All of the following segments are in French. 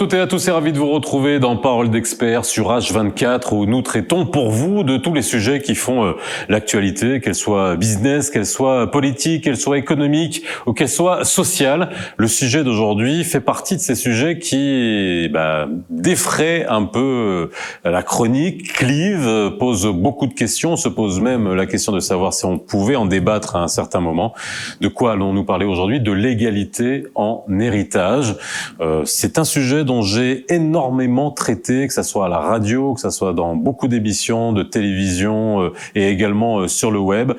toutes et à tous, c'est ravi de vous retrouver dans Parole d'experts sur H24 où nous traitons pour vous de tous les sujets qui font l'actualité, qu'elle soit business, qu'elle soit politique, qu'elle soit économique ou qu'elle soit sociale. Le sujet d'aujourd'hui fait partie de ces sujets qui défraient un peu la chronique, clivent, posent beaucoup de questions, se pose même la question de savoir si on pouvait en débattre à un certain moment. De quoi allons-nous parler aujourd'hui? De l'égalité en héritage. C'est un sujet dont j'ai énormément traité, que ça soit à la radio, que ça soit dans beaucoup d'émissions de télévision et également sur le web.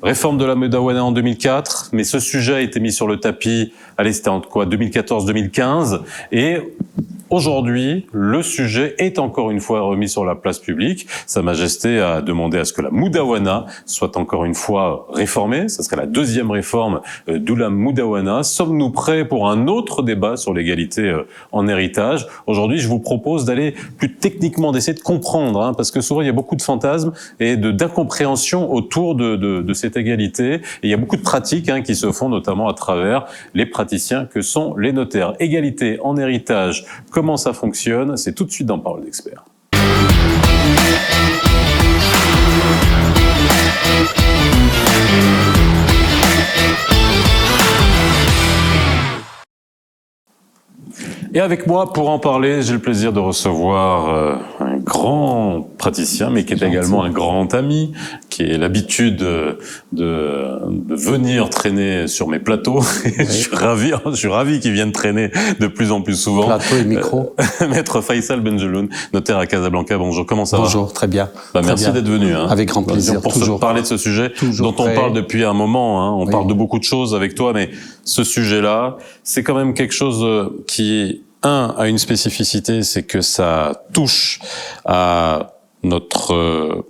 Réforme de la Moudawana en 2004, mais ce sujet a été mis sur le tapis, allez, c'était en quoi, 2014-2015, et aujourd'hui, le sujet est encore une fois remis sur la place publique. Sa Majesté a demandé à ce que la Moudawana soit encore une fois réformée. Ce serait la deuxième réforme de la Moudawana. Sommes-nous prêts pour un autre débat sur l'égalité en héritage? Aujourd'hui, je vous propose d'aller plus techniquement, d'essayer de comprendre, parce que souvent il y a beaucoup de fantasmes et d'incompréhension autour de cette égalité. Et il y a beaucoup de pratiques qui se font notamment à travers les praticiens que sont les notaires. Égalité en héritage, comment ça fonctionne? C'est tout de suite dans Parole d'experts. Et avec moi, pour en parler, j'ai le plaisir de recevoir un grand praticien, mais qui est également un grand ami, qui a l'habitude de venir traîner sur mes plateaux. Oui. Je suis ravi qu'il vienne traîner de plus en plus souvent. Plateau et micro. Maître Faisal Benjeloun, notaire à Casablanca. Bonjour, comment ça va? Bonjour, très bien. Merci d'être venu. Avec grand plaisir. Pour se parler de ce sujet dont on parle depuis un moment. On parle de beaucoup de choses avec toi, mais ce sujet-là, c'est quand même quelque chose qui, a une spécificité, c'est que ça touche à notre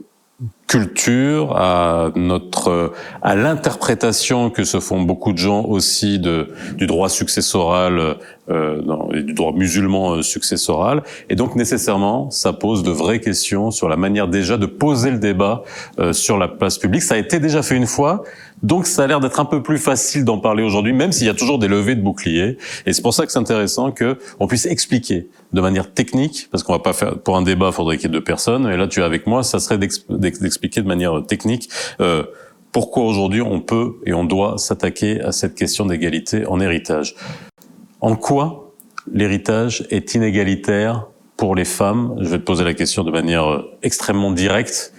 culture, à l'interprétation que se font beaucoup de gens aussi du droit successoral et du droit musulman successoral, et donc nécessairement ça pose de vraies questions sur la manière déjà de poser le débat sur la place publique. Ça a été déjà fait une fois, donc ça a l'air d'être un peu plus facile d'en parler aujourd'hui, même s'il y a toujours des levées de boucliers, et c'est pour ça que c'est intéressant que on puisse expliquer de manière technique, parce qu'on va pas faire, pour un débat, il faudrait qu'il y ait deux personnes, et là tu es avec moi, ça serait d'expliquer de manière technique pourquoi aujourd'hui on peut et on doit s'attaquer à cette question d'égalité en héritage. En quoi l'héritage est inégalitaire pour les femmes? Je vais te poser la question de manière extrêmement directe.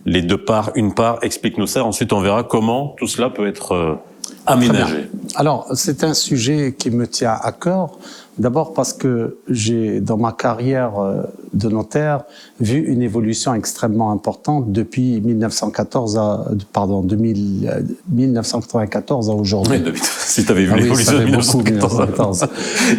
Les deux parts, une part, explique-nous ça. Ensuite, on verra comment tout cela peut être aménagé. Alors, c'est un sujet qui me tient à cœur. D'abord parce que j'ai, dans ma carrière de notaire, vu une évolution extrêmement importante depuis 1994 à aujourd'hui. Oui, si tu avais vu l'évolution de 1914.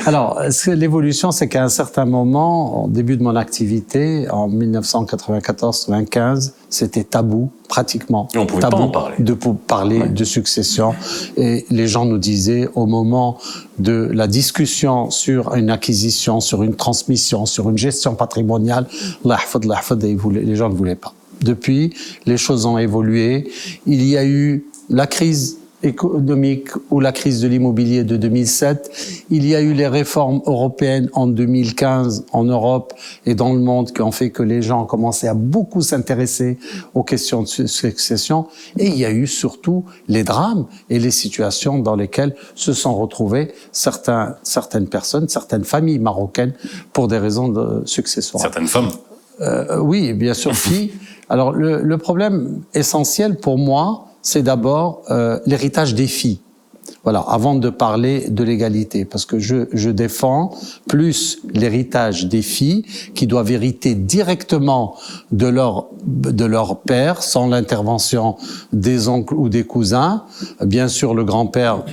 Alors, l'évolution, c'est qu'à un certain moment, au début de mon activité, en 1994-95, c'était tabou, pratiquement. Et on pouvait tabou pas en parler. De parler de succession. Et les gens nous disaient, au moment de la discussion sur une acquisition, sur une transmission, sur une gestion patrimoniale, les gens ne voulaient pas. Depuis, les choses ont évolué. Il y a eu la crise économique ou la crise de l'immobilier de 2007. Il y a eu les réformes européennes en 2015 en Europe et dans le monde qui ont fait que les gens ont commencé à beaucoup s'intéresser aux questions de succession. Et il y a eu surtout les drames et les situations dans lesquelles se sont retrouvées certaines personnes, certaines familles marocaines pour des raisons de successoires. Certaines femmes. Oui, bien sûr, filles. Alors le problème essentiel pour moi, c'est d'abord l'héritage des filles. Voilà, avant de parler de l'égalité, parce que je défends plus l'héritage des filles qui doivent hériter directement de leur père, sans l'intervention des oncles ou des cousins. Bien sûr, le grand-père,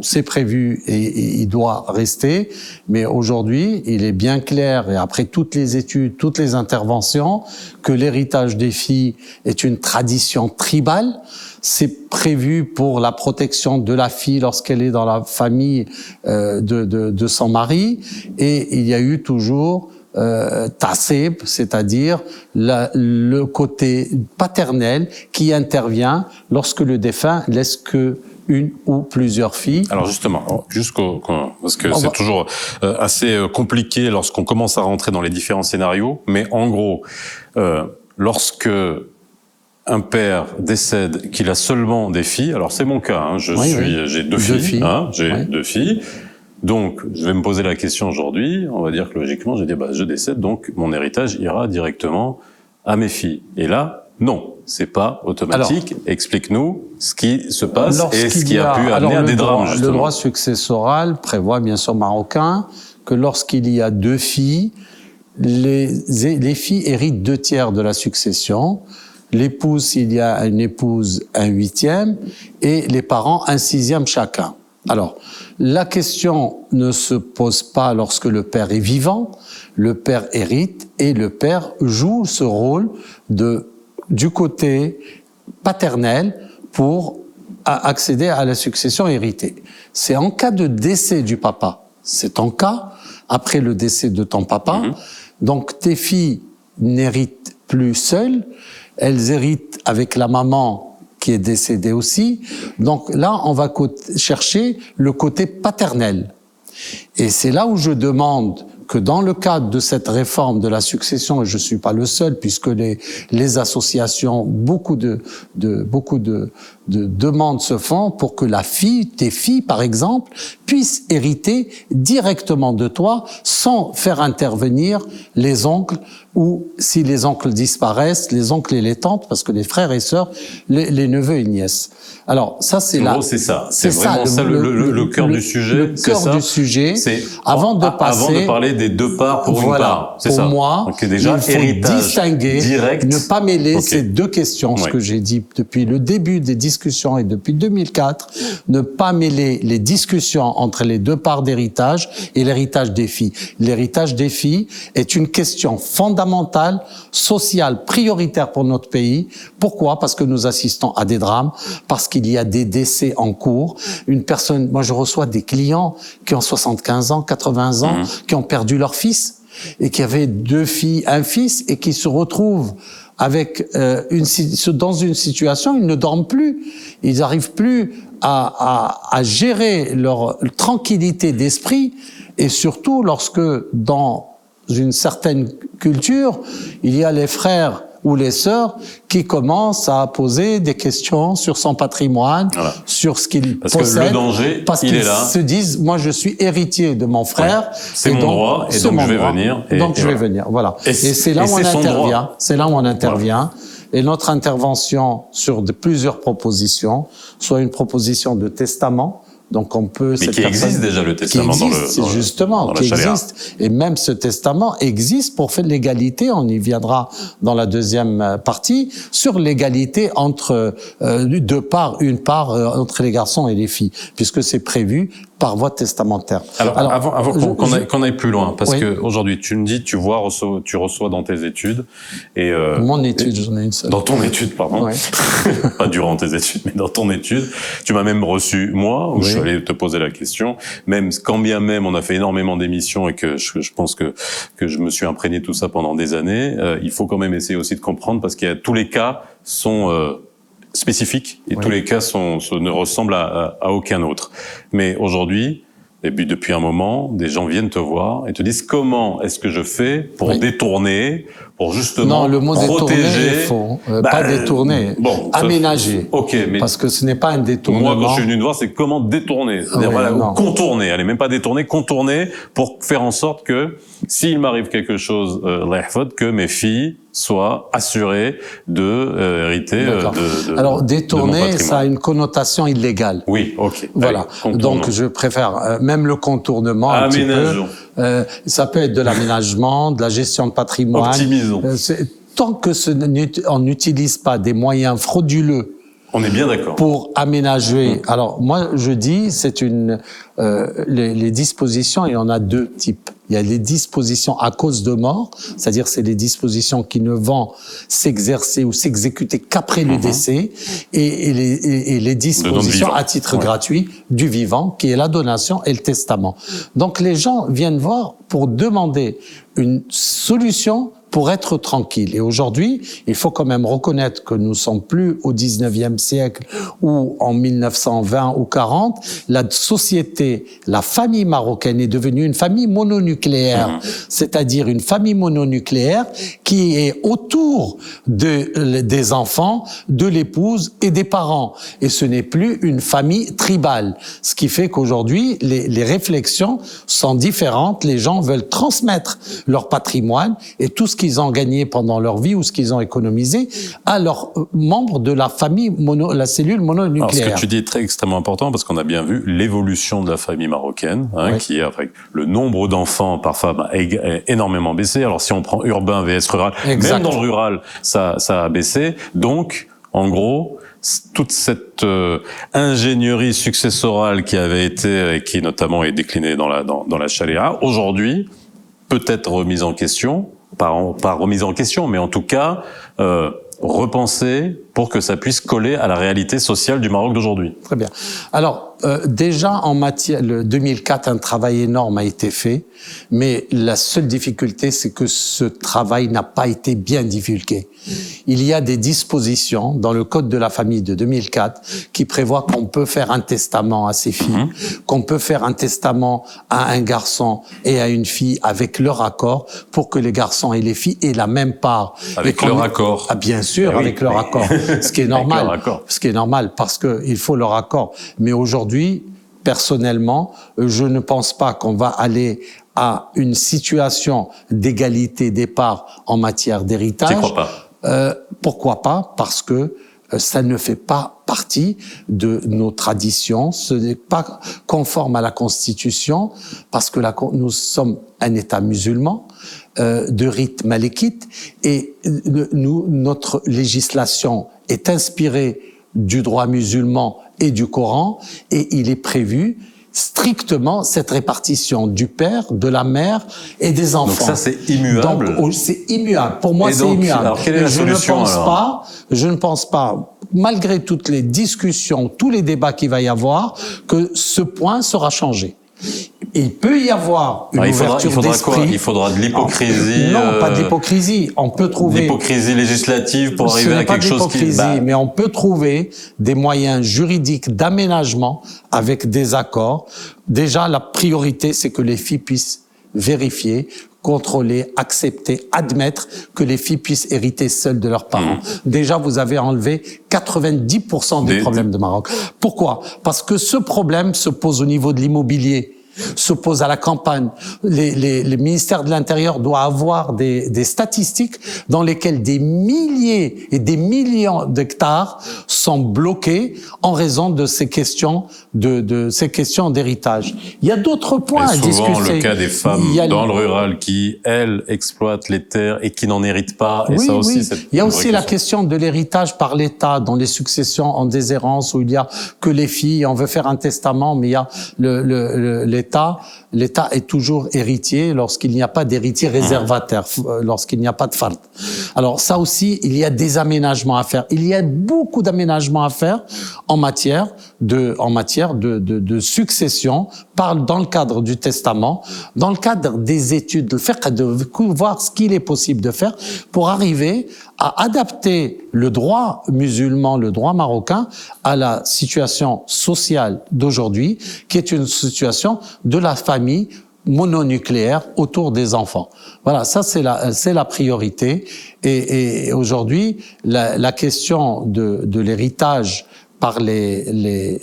c'est prévu et il doit rester, mais aujourd'hui, il est bien clair, et après toutes les études, toutes les interventions, que l'héritage des filles est une tradition tribale. C'est prévu pour la protection de la fille lorsqu'elle est dans la famille de son mari, et il y a eu toujours tassib, c'est-à-dire le côté paternel qui intervient lorsque le défunt laisse que une ou plusieurs filles. Alors justement, parce que c'est toujours assez compliqué lorsqu'on commence à rentrer dans les différents scénarios, mais en gros, lorsque un père décède, qu'il a seulement des filles, alors c'est mon cas, hein, j'ai deux filles, hein, j'ai deux filles. Donc, je vais me poser la question aujourd'hui, on va dire que logiquement, j'ai dit, je décède, donc mon héritage ira directement à mes filles. Et là, non, c'est pas automatique. Alors, explique-nous ce qui se passe et ce qui a pu amener à des drames, justement. Le droit successoral prévoit, bien sûr marocain, que lorsqu'il y a deux filles, les filles héritent 2/3 de la succession. L'épouse, s'il y a une épouse, 1/8, et les parents, 1/6 chacun. Alors, la question ne se pose pas lorsque le père est vivant, le père hérite et le père joue ce rôle du côté paternel pour accéder à la succession héritée. C'est en cas de décès du papa, c'est en cas après le décès de ton papa, donc tes filles n'héritent plus seules, elles héritent avec la maman qui est décédée aussi. Donc là, on va chercher le côté paternel. Et c'est là où je demande que dans le cadre de cette réforme de la succession, et je suis pas le seul, puisque les associations, beaucoup de demandes se font pour que tes filles, par exemple, puissent hériter directement de toi sans faire intervenir les oncles, ou si les oncles disparaissent, les oncles et les tantes, parce que les frères et sœurs, les neveux et nièces. Alors ça, c'est là. C'est ça. C'est vraiment ça le cœur du sujet. Le cœur du sujet. Avant de parler des deux parts pour une part. C'est ça. Pour moi, déjà, il faut distinguer, ne pas mêler ces deux questions. Ce que j'ai dit depuis le début des discussions et depuis 2004, ne pas mêler les discussions entre les deux parts d'héritage et l'héritage des filles. L'héritage des filles est une question fondamentale, sociale, prioritaire pour notre pays. Pourquoi? Parce que nous assistons à des drames, parce qu'il y a des décès en cours. Moi je reçois des clients qui ont 75 ans, 80 ans, qui ont perdu leur fils et qui avaient 2 filles, un fils, et qui se retrouvent avec dans une situation, ils ne dorment plus, ils n'arrivent plus à gérer leur tranquillité d'esprit, et surtout lorsque dans une certaine culture, il y a les frères ou les sœurs qui commencent à poser des questions sur son patrimoine, sur ce qu'il possède. Parce que le danger, il est là. Parce qu'ils se disent, moi je suis héritier de mon frère. C'est mon droit, et donc je vais venir. Donc je vais venir, voilà. Et c'est là où on intervient. C'est là où on intervient. Et notre intervention sur plusieurs propositions, soit une proposition de testament, donc on peut... Mais qui existe déjà, le testament, justement, qui existe. Et même ce testament existe pour faire l'égalité, on y viendra dans la deuxième partie, sur l'égalité entre une part entre les garçons et les filles, puisque c'est prévu par voie testamentaire. Alors avant qu'on aille plus loin, parce que aujourd'hui tu me dis, tu reçois dans tes études et mon étude, j'en ai une seule. Dans ton étude, pardon, pas durant tes études, mais dans ton étude, tu m'as même reçu moi, où je suis allé te poser la question, même quand bien même on a fait énormément d'émissions et que je pense que je me suis imprégné de tout ça pendant des années, il faut quand même essayer aussi de comprendre, parce qu'il y a tous les cas sont spécifiques et tous les cas ne ressemblent à aucun autre. Mais aujourd'hui, et puis depuis un moment, des gens viennent te voir et te disent, comment est-ce que je fais pour détourner, pour justement non, le mot protéger. Détourner est faux. Pas détourner, aménager. Ok, mais parce que ce n'est pas un détournement. Moi, quand je suis venu te voir, c'est comment détourner, c'est-à-dire contourner. Allez, même pas détourner, contourner, pour faire en sorte que s'il m'arrive quelque chose, que mes filles soient assurées de hériter de Alors détourner, ça a une connotation illégale. Oui, ok. Voilà. Allez, donc je préfère même le contournement. Aménageons. Ça peut être de l'aménagement, de la gestion de patrimoine. Optimisons. Tant que on n'utilise pas des moyens frauduleux. On est bien d'accord. Pour aménager. Alors moi je dis, c'est les dispositions, il y en a 2 types. Il y a des dispositions à cause de mort, c'est-à-dire c'est des dispositions qui ne vont s'exercer ou s'exécuter qu'après le décès, et les dispositions à titre gratuit du vivant, qui est la donation et le testament. Donc les gens viennent voir pour demander une solution pour être tranquille. Et aujourd'hui, il faut quand même reconnaître que nous sommes plus au 19e siècle ou en 1920 ou 40. La société, la famille marocaine est devenue une famille mononucléaire, c'est-à-dire une famille mononucléaire qui est autour des enfants, de l'épouse et des parents. Et ce n'est plus une famille tribale. Ce qui fait qu'aujourd'hui, les réflexions sont différentes. Les gens veulent transmettre leur patrimoine et tout ce qu'ils ont gagné pendant leur vie ou ce qu'ils ont économisé à leurs membres de la famille la cellule mononucléaire. Alors, ce que tu dis est extrêmement important parce qu'on a bien vu l'évolution de la famille marocaine, qui est avec le nombre d'enfants par femme a énormément baissé. Alors si on prend urbain vs rural, même dans le rural, ça a baissé. Donc, en gros, toute cette ingénierie successorale qui avait été, et qui notamment est déclinée dans la charia, aujourd'hui, peut-être remise en question, pas remise en question, mais en tout cas repensée pour que ça puisse coller à la réalité sociale du Maroc d'aujourd'hui. Très bien. Alors, déjà en matière, le 2004, un travail énorme a été fait, mais la seule difficulté, c'est que ce travail n'a pas été bien divulgué. Il y a des dispositions dans le Code de la famille de 2004 qui prévoient qu'on peut faire un testament à ses filles, qu'on peut faire un testament à un garçon et à une fille avec leur accord pour que les garçons et les filles aient la même part. Avec leur accord. Ah, bien sûr, avec leur accord. Ce qui est normal. Ce qui est normal parce que il faut leur accord. Mais aujourd'hui, personnellement, je ne pense pas qu'on va aller à une situation d'égalité des parts en matière d'héritage. Tu crois pas? Pourquoi pas? Parce que ça ne fait pas partie de nos traditions, ce n'est pas conforme à la Constitution, parce que nous sommes un État musulman, de rite malékite, et notre législation est inspirée du droit musulman et du Coran, et il est prévu strictement cette répartition du père, de la mère et des enfants. Donc ça, c'est immuable. Donc, c'est immuable. Pour moi, c'est immuable. Alors, quelle est la solution, je ne pense pas, malgré toutes les discussions, tous les débats qu'il va y avoir, que ce point sera changé. Il peut y avoir une ouverture d'esprit. Il faudra de l'hypocrisie. Non, pas de l'hypocrisie. On peut trouver l'hypocrisie législative pour arriver à quelque chose qui. Mais on peut trouver des moyens juridiques d'aménagement avec des accords. Déjà, la priorité, c'est que les filles puissent vérifier, contrôler, accepter, admettre que les filles puissent hériter seules de leurs parents. Déjà, vous avez enlevé 90% des problèmes de Maroc. Pourquoi? Parce que ce problème se pose au niveau de l'immobilier, se pose à la campagne. Les ministères de l'Intérieur doivent avoir des statistiques dans lesquelles des milliers et des millions d'hectares sont bloqués en raison de ces questions ces questions d'héritage. Il y a d'autres points à discuter. Souvent le cas des femmes dans le rural qui, elles, exploitent les terres et qui n'en héritent pas. Et ça aussi, il y a aussi la question de l'héritage par l'État dans les successions en déshérence où il y a que les filles, on veut faire un testament, mais il y a l'État est toujours héritier lorsqu'il n'y a pas d'héritier réservataire, lorsqu'il n'y a pas de fard. Alors ça aussi, il y a des aménagements à faire. Il y a beaucoup d'aménagements à faire en matière de succession, dans le cadre du testament, dans le cadre des études, de voir ce qu'il est possible de faire pour arriver à adapter le droit musulman, le droit marocain à la situation sociale d'aujourd'hui, qui est une situation de la famille mononucléaire autour des enfants. Voilà, ça c'est la priorité. Et aujourd'hui, la question de l'héritage par les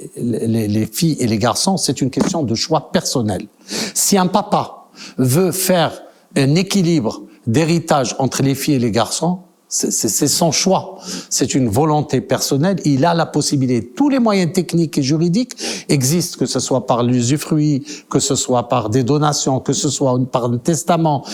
filles et les garçons, c'est une question de choix personnel. Si un papa veut faire un équilibre d'héritage entre les filles et les garçons, c'est son choix. C'est une volonté personnelle. Il a la possibilité. Tous les moyens techniques et juridiques existent, que ce soit par l'usufruit, que ce soit par des donations, que ce soit par un testament,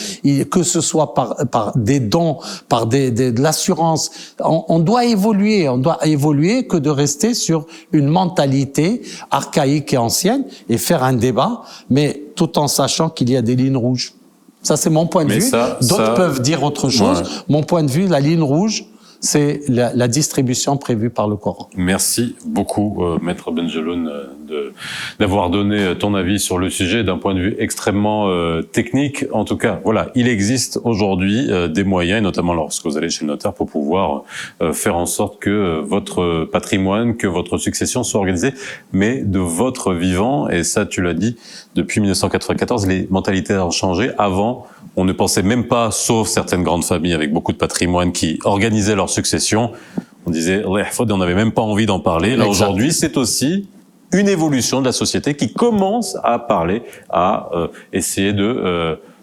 que ce soit par des dons, par de l'assurance. On doit évoluer. On doit évoluer que de rester sur une mentalité archaïque et ancienne et faire un débat, mais tout en sachant qu'il y a des lignes rouges. Ça, c'est mon point de vue. D'autres peuvent dire autre chose. Ouais. Mon point de vue, la ligne rouge, c'est la distribution prévue par le Coran. Merci beaucoup, Maître Benjeloun, d'avoir donné ton avis sur le sujet d'un point de vue extrêmement technique. En tout cas, voilà, il existe aujourd'hui des moyens, et notamment lorsque vous allez chez le notaire, pour pouvoir faire en sorte que votre patrimoine, que votre succession soit organisée, mais de votre vivant. Et ça, tu l'as dit, depuis 1994, les mentalités ont changé. Avant, on ne pensait même pas, sauf certaines grandes familles avec beaucoup de patrimoine qui organisaient leur succession, on disait on n'avait même pas envie d'en parler. Là aujourd'hui, c'est aussi une évolution de la société qui commence à parler, à essayer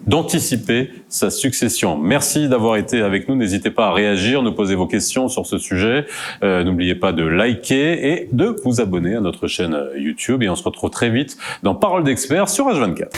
d'anticiper sa succession. Merci d'avoir été avec nous. N'hésitez pas à réagir, nous poser vos questions sur ce sujet. N'oubliez pas de liker et de vous abonner à notre chaîne YouTube. Et on se retrouve très vite dans Parole d'experts sur H24.